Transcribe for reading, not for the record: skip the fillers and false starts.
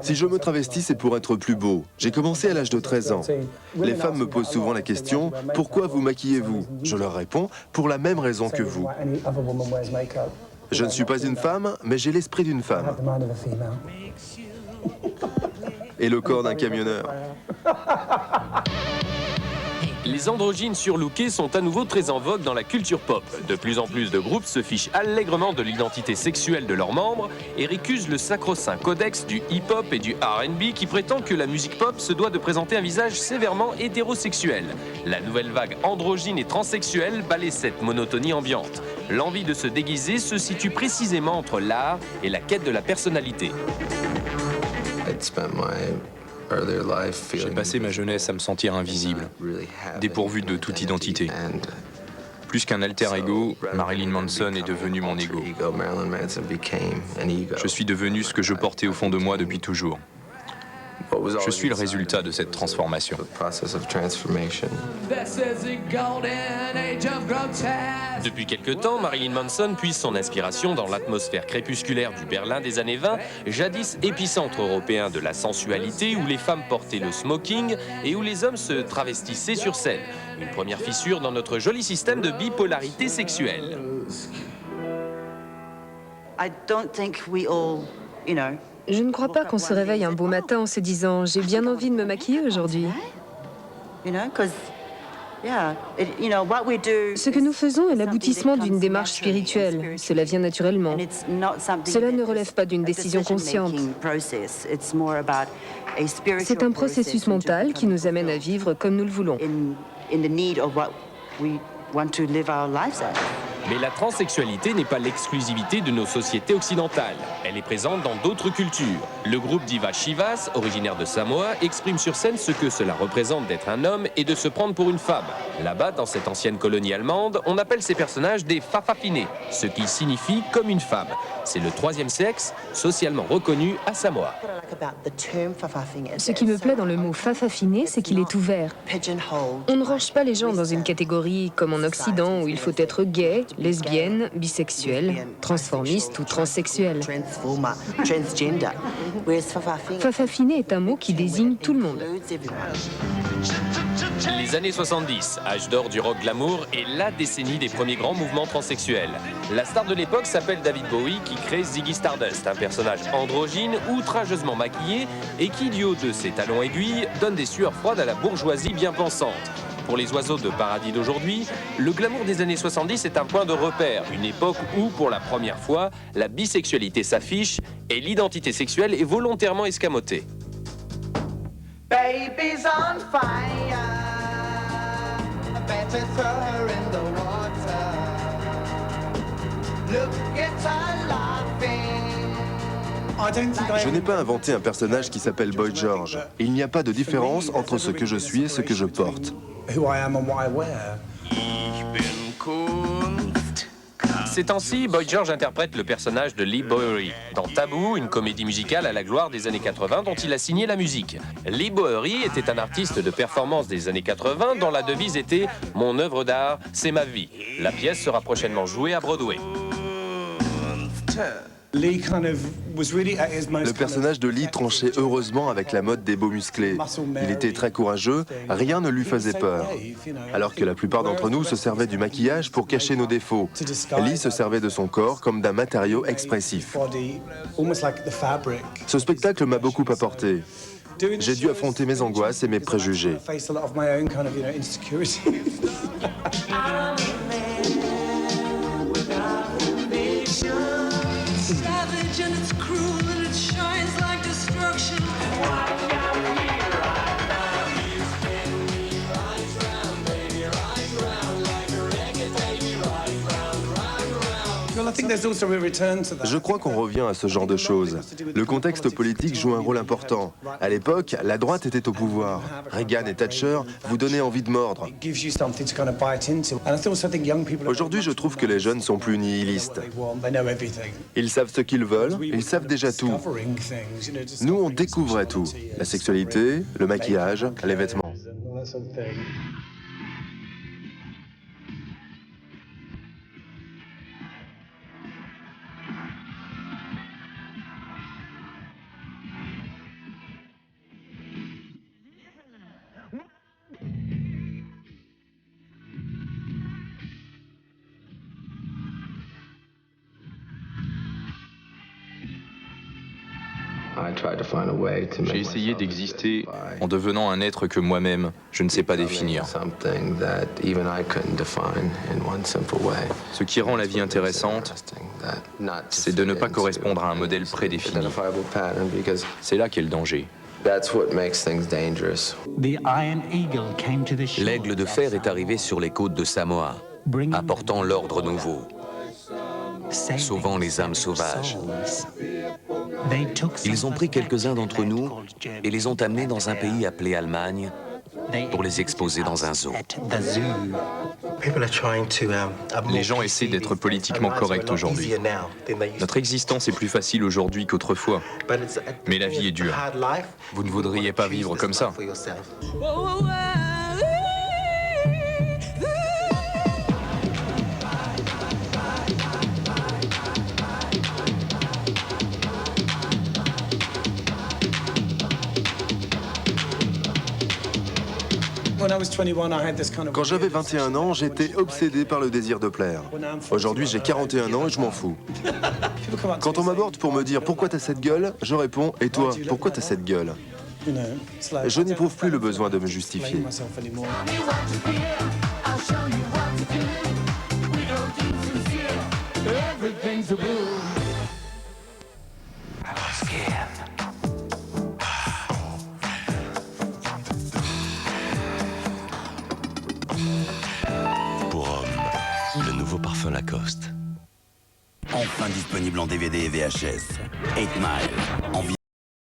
Si je me travestis, c'est pour être plus beau. J'ai commencé à l'âge de 13 ans. Les femmes me posent souvent la question « Pourquoi vous maquillez-vous » Je leur réponds « Pour la même raison que vous ». Je ne suis pas une femme, mais j'ai l'esprit d'une femme. Et le corps d'un camionneur. Les androgynes surlookés sont à nouveau très en vogue dans la culture pop. De plus en plus de groupes se fichent allègrement de l'identité sexuelle de leurs membres et récusent le sacro-saint codex du hip-hop et du R&B qui prétend que la musique pop se doit de présenter un visage sévèrement hétérosexuel. La nouvelle vague androgyne et transsexuelle balaie cette monotonie ambiante. L'envie de se déguiser se situe précisément entre l'art et la quête de la personnalité. J'ai passé ma jeunesse à me sentir invisible, dépourvu de toute identité. Plus qu'un alter ego, Marilyn Manson est devenu mon ego. Je suis devenu ce que je portais au fond de moi depuis toujours. Je suis le résultat de cette transformation. Depuis quelque temps, Marilyn Manson puise son inspiration dans l'atmosphère crépusculaire du Berlin des années 20, jadis épicentre européen de la sensualité où les femmes portaient le smoking et où les hommes se travestissaient sur scène. Une première fissure dans notre joli système de bipolarité sexuelle. Je ne crois pas qu'on se réveille un beau matin en se disant « J'ai bien envie de me maquiller aujourd'hui ». Ce que nous faisons est l'aboutissement d'une démarche spirituelle. Cela vient naturellement. Cela ne relève pas d'une décision consciente. C'est un processus mental qui nous amène à vivre comme nous le voulons. Mais la transsexualité n'est pas l'exclusivité de nos sociétés occidentales. Elle est présente dans d'autres cultures. Le groupe Diva Chivas, originaire de Samoa, exprime sur scène ce que cela représente d'être un homme et de se prendre pour une femme. Là-bas, dans cette ancienne colonie allemande, on appelle ces personnages des fafafinés, ce qui signifie comme une femme. C'est le troisième sexe, socialement reconnu à Samoa. Ce qui me plaît dans le mot fafafiné, c'est qu'il est ouvert. On ne range pas les gens dans une catégorie comme en Occident où il faut être gay, lesbienne, bisexuelle, transformiste ou transsexuelle. Fafafiné est un mot qui désigne tout le monde. Les années 70, âge d'or du rock glamour, est la décennie des premiers grands mouvements transsexuels. La star de l'époque s'appelle David Bowie qui crée Ziggy Stardust, un personnage androgyne, outrageusement maquillé et qui, du haut de ses talons aiguilles, donne des sueurs froides à la bourgeoisie bien pensante. Pour les oiseaux de paradis d'aujourd'hui, le glamour des années 70 est un point de repère, une époque où, pour la première fois, la bisexualité s'affiche et l'identité sexuelle est volontairement escamotée. Baby's on fire. I better throw her in the water. Look at her laughing. Je n'ai pas inventé un personnage qui s'appelle Boy George. Il n'y a pas de différence entre ce que je suis et ce que je porte. Ces temps-ci, Boy George interprète le personnage de Lee Bowery dans Taboo, une comédie musicale à la gloire des années 80 dont il a signé la musique. Lee Bowery était un artiste de performance des années 80 dont la devise était « Mon œuvre d'art, c'est ma vie ». La pièce sera prochainement jouée à Broadway. Le personnage de Lee tranchait heureusement avec la mode des beaux musclés. Il était très courageux, rien ne lui faisait peur. Alors que la plupart d'entre nous se servaient du maquillage pour cacher nos défauts, Lee se servait de son corps comme d'un matériau expressif. Ce spectacle m'a beaucoup apporté. J'ai dû affronter mes angoisses et mes préjugés. And it's cruel and it shines like destruction. Je crois qu'on revient à ce genre de choses. Le contexte politique joue un rôle important. À l'époque, la droite était au pouvoir. Reagan et Thatcher vous donnaient envie de mordre. Aujourd'hui, je trouve que les jeunes sont plus nihilistes. Ils savent ce qu'ils veulent, ils savent déjà tout. Nous, on découvrait tout. La sexualité, le maquillage, les vêtements. J'ai essayé d'exister en devenant un être que moi-même, je ne sais pas définir. Ce qui rend la vie intéressante, c'est de ne pas correspondre à un modèle prédéfini. C'est là qu'est le danger. L'aigle de fer est arrivé sur les côtes de Samoa, apportant l'ordre nouveau, sauvant les âmes sauvages. Ils ont pris quelques-uns d'entre nous et les ont amenés dans un pays appelé Allemagne pour les exposer dans un zoo. Les gens essaient d'être politiquement corrects aujourd'hui. Notre existence est plus facile aujourd'hui qu'autrefois, mais la vie est dure. Vous ne voudriez pas vivre comme ça. Quand j'avais 21 ans, j'étais obsédé par le désir de plaire. Aujourd'hui, j'ai 41 ans et je m'en fous. Quand on m'aborde pour me dire « Pourquoi t'as cette gueule ?», je réponds « Et toi, pourquoi t'as cette gueule ?» Je n'éprouve plus le besoin de me justifier. Pour homme, le nouveau parfum Lacoste. Enfin disponible en DVD et VHS. 8 Mile.